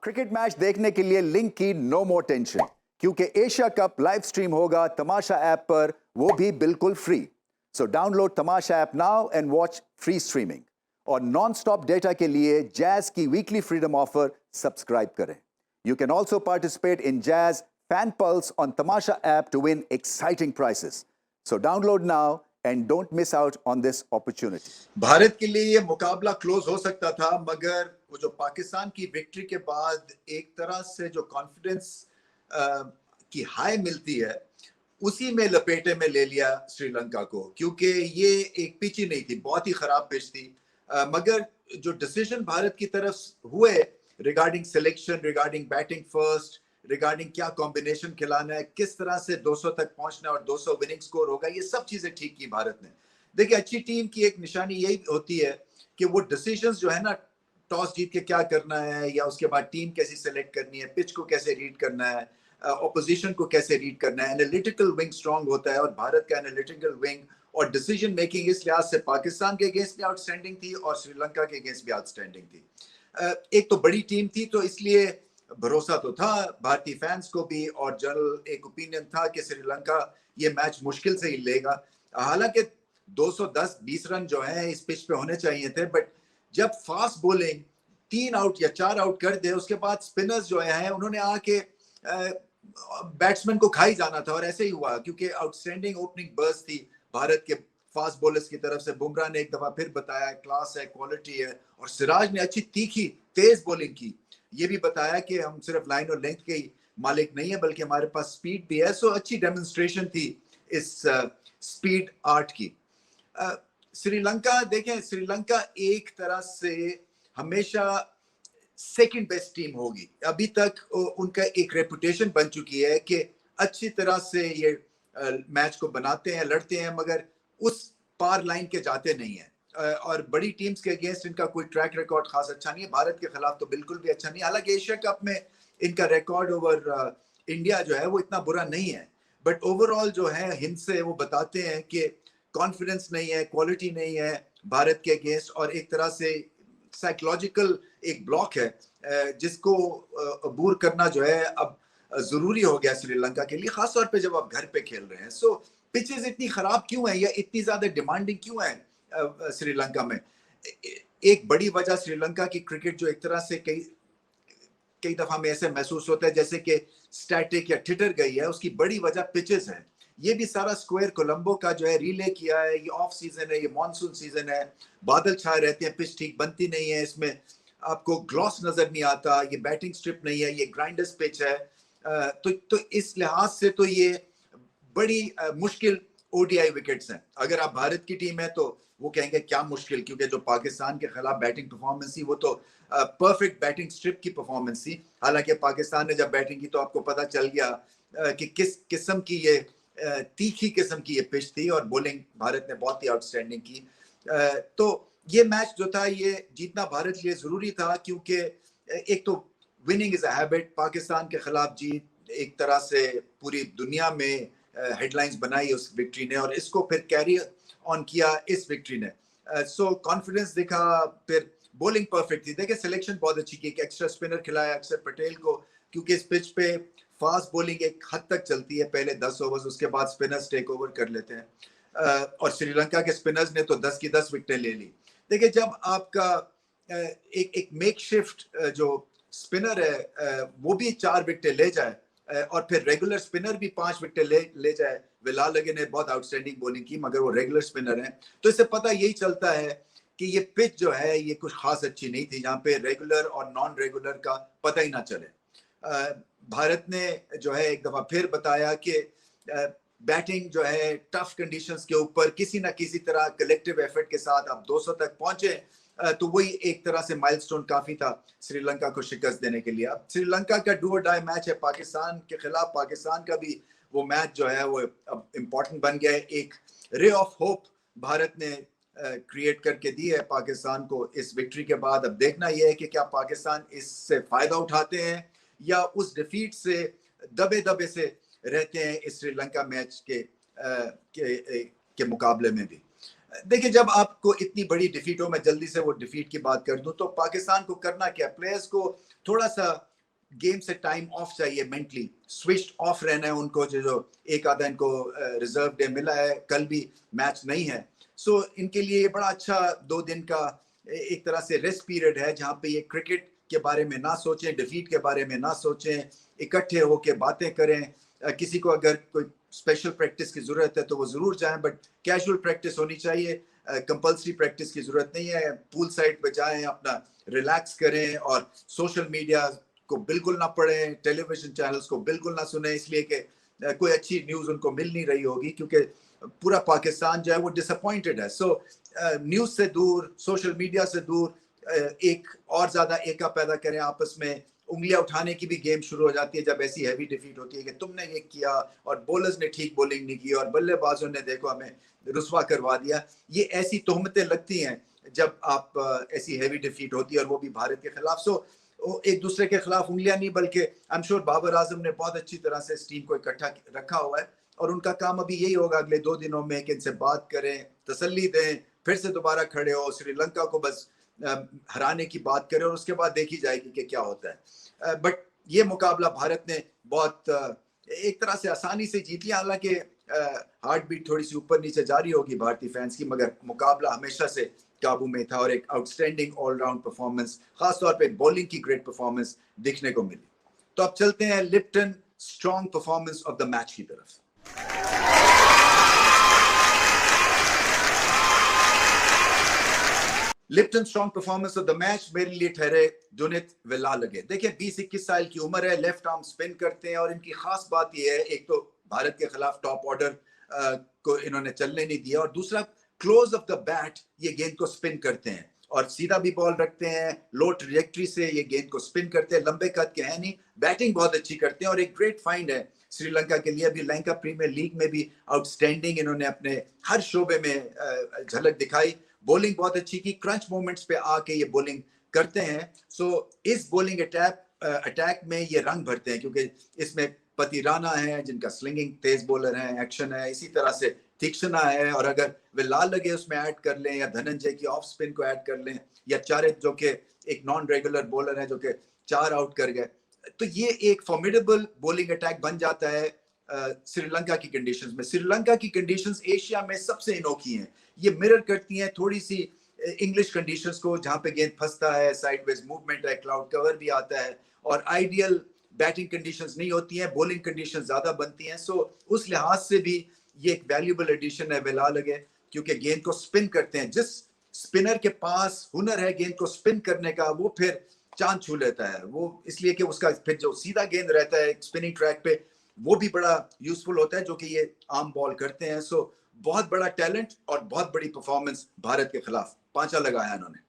Cricket match देखने के लिए लिंक की नो मोर टेंशन, क्योंकि एशिया कप लाइव स्ट्रीम होगा तमाशा ऐप पर, वो भी बिल्कुल free. So download Tamasha app now and watch free streaming. और नॉन स्टॉप डेटा के लिए जैज की वीकली फ्रीडम ऑफर सब्सक्राइब करें। You can also participate in Jazz Fan Pulse on Tamasha app to win exciting prizes. So download now and don't miss out on this opportunity. Bharat के लिए ये मुकाबला close हो सकता था, मगर वो जो पाकिस्तान की विक्ट्री के बाद एक तरह से जो कॉन्फिडेंस की हाई मिलती है, उसी में लपेटे में ले लिया श्रीलंका को, क्योंकि ये एक पिच ही नहीं थी, बहुत ही खराब पिच थी। मगर जो डिसीजन भारत की तरफ हुए regarding selection, regarding batting first, regarding क्या कॉम्बिनेशन खिलाना है, किस तरह से 200 तक पहुंचना और 200 विनिंग स्कोर होगा, ये सब चीजें ठीक की भारत ने। देखिए, अच्छी टीम की एक निशानी यही होती है कि वो डिसीजंस जो है ना, टॉस जीत के क्या करना है, या उसके बाद टीम कैसी सेलेक्ट करनी है, पिच को कैसे रीड करना है, ऑपोजिशन को कैसे रीड करना है, एनालिटिकल विंग स्ट्रांग होता है। और भारत का एनालिटिकल विंग और डिसीजन मेकिंग इस लिहाज से पाकिस्तान के अगेंस्ट भी आउटस्टैंडिंग थी और श्रीलंका के अगेंस्ट भी आउटस्टैंडिंग थी। एक तो बड़ी टीम थी, तो इसलिए भरोसा तो था भारतीय फैंस को भी, और जनरल एक ओपिनियन था कि श्रीलंका ये मैच मुश्किल से ही लेगा। हालांकि 210-20 रन जो है इस पिच पे होने चाहिए थे, बट जब फास्ट बॉलिंग 3 आउट या 4 आउट कर दे, उसके बाद स्पिनर्स जो है उन्होंने आके बैट्समैन को खाई जाना था, और ऐसे ही हुआ, क्योंकि आउटस्टैंडिंग ओपनिंग बर्स्ट थी भारत के फास्ट बॉलर्स की तरफ से। बुमराह ने एक दफा फिर बताया क्लास है, क्वालिटी है, और सिराज ने अच्छी तीखी तेज बॉलिंग की, ये भी बताया कि हम सिर्फ लाइन और लेंथ के ही मालिक नहीं है, बल्कि हमारे पास स्पीड भी है। सो अच्छी डेमोन्स्ट्रेशन थी इस स्पीड आर्ट की। श्रीलंका देखें, श्रीलंका एक तरह से हमेशा सेकंड बेस्ट टीम होगी। अभी तक उनका एक रेपुटेशन बन चुकी है कि अच्छी तरह से ये मैच को बनाते हैं, लड़ते हैं, मगर उस पार लाइन के जाते नहीं है। और बड़ी टीम्स के अगेंस्ट इनका कोई ट्रैक रिकॉर्ड खास अच्छा नहीं है, भारत के खिलाफ तो बिल्कुल भी अच्छा नहीं। हालांकि एशिया कप में इनका रिकॉर्ड ओवर इंडिया जो है वो इतना बुरा नहीं है, बट ओवरऑल जो है हिंद से वो बताते हैं कि कॉन्फिडेंस नहीं है, क्वालिटी नहीं है भारत के अगेंस्ट, और एक तरह से साइकोलॉजिकल एक ब्लॉक है जिसको अबूर करना जो है अब जरूरी हो गया श्रीलंका के लिए, खासतौर पे जब आप घर पे खेल रहे हैं। सो पिचेस इतनी खराब क्यों है, या इतनी ज्यादा डिमांडिंग क्यों है श्रीलंका में? एक बड़ी वजह श्रीलंका की क्रिकेट जो एक तरह से कई दफा में ऐसे महसूस होता है जैसे कि स्टैटिक या ठिठर गई है, उसकी बड़ी वजह पिचेस है। ये भी सारा स्क्वायर कोलंबो का जो है रिले किया है, ये ऑफ सीजन है, ये मानसून सीजन है, बादल छाए रहते हैं, पिच ठीक बनती नहीं है, इसमें आपको ग्लॉस नजर नहीं आता, ये बैटिंग स्ट्रिप नहीं है, ये ग्राइंडर्स पिच है। तो इस लिहाज से तो ये बड़ी मुश्किल ओडीआई विकेट्स हैं। अगर आप भारत की टीम है तो वो कहेंगे क्या मुश्किल, क्योंकि जो पाकिस्तान के खिलाफ बैटिंग परफॉर्मेंस थी वो तो परफेक्ट बैटिंग स्ट्रिप की परफॉर्मेंस थी। हालांकि पाकिस्तान ने जब बैटिंग की तो आपको पता चल गया कि किस किस्म की ये तीखी किस्म की ये पिच थी, और बॉलिंग भारत ने बहुत ही आउटस्टैंडिंग की। तो ये मैच जो था ये जीतना भारत के लिए जरूरी था, क्योंकि एक तो winning is a habit, Pakistan के खिलाफ जीत एक तरह से पूरी दुनिया में हेडलाइंस बनाई उस विक्ट्री ने, और इसको फिर कैरी ऑन किया इस विक्ट्री ने। सो कॉन्फिडेंस दिखा, फिर बॉलिंग परफेक्ट थी। देखिए, सिलेक्शन बहुत अच्छी की, एक्स्ट्रा स्पिनर खिलाया अक्षर पटेल को, क्योंकि इस पिच पे फास्ट बॉलिंग एक हद तक चलती है पहले 10 ओवर्स, उसके बाद स्पिनर्स टेक ओवर कर लेते हैं। और श्रीलंका के स्पिनर्स ने तो 10 की 10 विकेटें ले ली। देखिए, जब आपका एक मेकशिफ्ट जो स्पिनर है वो भी 4 विकेटें ले जाए, और फिर रेगुलर स्पिनर भी 5 विकेटें ले जाए, विलाल लगे ने बहुत आउटस्टैंडिंग बॉलिंग की, मगर वो रेगुलर स्पिनर हैं, तो इससे पता यही चलता है कि ये पिच जो है ये कुछ खास अच्छी नहीं थी, जहाँ पे रेगुलर और नॉन रेगुलर का पता ही ना चले। भारत ने जो है एक दफा फिर बताया कि बैटिंग जो है टफ कंडीशंस के ऊपर किसी ना किसी तरह कलेक्टिव एफर्ट के साथ आप 200 तक पहुंचे, तो वही एक तरह से माइलस्टोन काफी था श्रीलंका को शिकस्त देने के लिए। अब श्रीलंका का डू और डाई मैच है पाकिस्तान के खिलाफ, पाकिस्तान का भी वो मैच जो है वो अब इम्पोर्टेंट बन गया है। एक रे ऑफ होप भारत ने क्रिएट करके दी है पाकिस्तान को इस विक्ट्री के बाद। अब देखना यह है कि क्या पाकिस्तान इससे फायदा उठाते हैं, या उस डिफीट से दबे दबे से रहते हैं इस श्रीलंका मैच के मुकाबले में भी। देखिए, जब आपको इतनी बड़ी डिफीट हो, मैं जल्दी से वो डिफीट की बात कर दूं, तो पाकिस्तान को करना क्या, प्लेयर्स को थोड़ा सा गेम से टाइम ऑफ चाहिए, मेंटली स्विच ऑफ रहना है उनको, जो एक आधा इनको रिजर्व डे मिला है, कल भी मैच नहीं है। सो इनके लिए ये बड़ा अच्छा 2 दिन का एक तरह से रेस्ट पीरियड है, जहाँ पे ये क्रिकेट के बारे में ना सोचें, डिफीट के बारे में ना सोचें, इकट्ठे होके बातें करें। किसी को अगर कोई स्पेशल प्रैक्टिस की जरूरत है तो वो जरूर जाएं, बट कैजुअल प्रैक्टिस होनी चाहिए, कंपल्सरी प्रैक्टिस की जरूरत नहीं है। पूल साइड पे जाएं, अपना रिलैक्स करें और सोशल मीडिया को बिल्कुल ना पढ़ें, टेलीविजन चैनल्स को बिल्कुल ना सुने, इसलिए कि कोई अच्छी न्यूज़ उनको मिल नहीं रही होगी, क्योंकि पूरा पाकिस्तान जो है वो डिसअपॉइंटेड है। सो न्यूज़ से दूर, सोशल मीडिया से दूर, एक और ज़्यादा एका पैदा करें आपस में। उंगलियां उठाने की भी गेम शुरू हो जाती है जब ऐसी हैवी डिफीट होती है कि तुमने ये किया और बॉलर्स ने ठीक बॉलिंग नहीं की और बल्लेबाजों ने देखो हमें रुसवा करवा दिया। ये ऐसी तोहमतें लगती हैं जब आप ऐसी हैवी डिफीट होती है, और वो भी भारत के खिलाफ। सो एक दूसरे के खिलाफ उंगलियां नहीं, बल्कि I am sure Babar Azam ने बहुत अच्छी तरह से इस टीम को इकट्ठा रखा हुआ है, और उनका काम अभी यही होगा अगले 2 दिनों में कि इनसे बात करें, तसल्ली दें, फिर से दोबारा खड़े हो, श्रीलंका को बस हराने की बात करें, और उसके बाद देखी जाएगी कि क्या होता है। बट ये मुकाबला भारत ने बहुत एक तरह से आसानी से जीत लिया। हालांकि हार्ट बीट थोड़ी सी ऊपर नीचे जारी होगी भारतीय फैंस की, मगर मुकाबला हमेशा से काबू में था, और एक आउटस्टैंडिंग ऑलराउंड परफॉर्मेंस, खासतौर पे बॉलिंग की ग्रेट परफॉर्मेंस देखने को मिली। तो अब चलते हैं Lipton strong performance of the match की तरफ। Lipton strong performance of the match मेरे लिए ठहरे जुनित वेलालगे। देखिए 20-21 साल की उम्र है, लेफ्ट आर्म स्पिन करते हैं, और इनकी खास बात यह है, एक तो भारत के खिलाफ टॉप ऑर्डर को इन्होंने चलने नहीं दिया, और दूसरा क्लोज ऑफ द बैट ये गेंद को स्पिन करते हैं, और सीधा भी बॉल रखते हैं, लो ट्रैजेक्टरी से ये गेंद को स्पिन करते हैं, लंबे कद के हैं नहीं, बैटिंग बहुत अच्छी करते हैं, और एक ग्रेट फाइंड है श्रीलंका के लिए। अभी लंका प्रीमियर लीग में भी आउटस्टैंडिंग इन्होंने अपने हर शोबे में झलक दिखाई। बॉलिंग बहुत अच्छी की, क्रंच मोमेंट्स पे आके ये बॉलिंग करते हैं। सो इस बॉलिंग अटैक में ये रंग भरते हैं, क्योंकि इसमें पति राणा है जिनका स्लिंगिंग तेज बॉलर है, एक्शन है, इसी तरह से तीक्ष्णा है, और अगर वे लाल लगे उसमें ऐड कर लें, या धनंजय की ऑफ स्पिन को ऐड कर लें, या चारित जो कि एक नॉन रेगुलर बॉलर है जो कि 4 आउट कर गए, तो ये एक फॉर्मिडेबल बॉलिंग अटैक बन जाता है श्रीलंका की कंडीशंस में। श्रीलंका की कंडीशंस एशिया में सबसे अनोखी हैं, ये मिरर करती हैं थोड़ी सी इंग्लिश कंडीशंस को, जहां पे गेंद फंसता है, साइडवेज मूवमेंट है, क्लाउड कवर भी आता है, और आइडियल बैटिंग कंडीशंस नहीं होती हैं, बॉलिंग कंडीशंस ज्यादा बनती हैं। सो उस लिहाज से भी ये एक वैल्यूएबल एडिशन है वेलालगे, क्योंकि गेंद को स्पिन करते हैं। जिस स्पिनर के पास हुनर है गेंद को स्पिन करने का, वो फिर चांद छू लेता है। वो इसलिए कि उसका फिर जो सीधा गेंद रहता है स्पिनिंग ट्रैक पे, वो भी बड़ा यूजफुल होता है, जो कि ये आम बॉल करते हैं। सो बहुत बड़ा टैलेंट और बहुत बड़ी परफॉर्मेंस भारत के खिलाफ, 5 लगाया इन्होंने।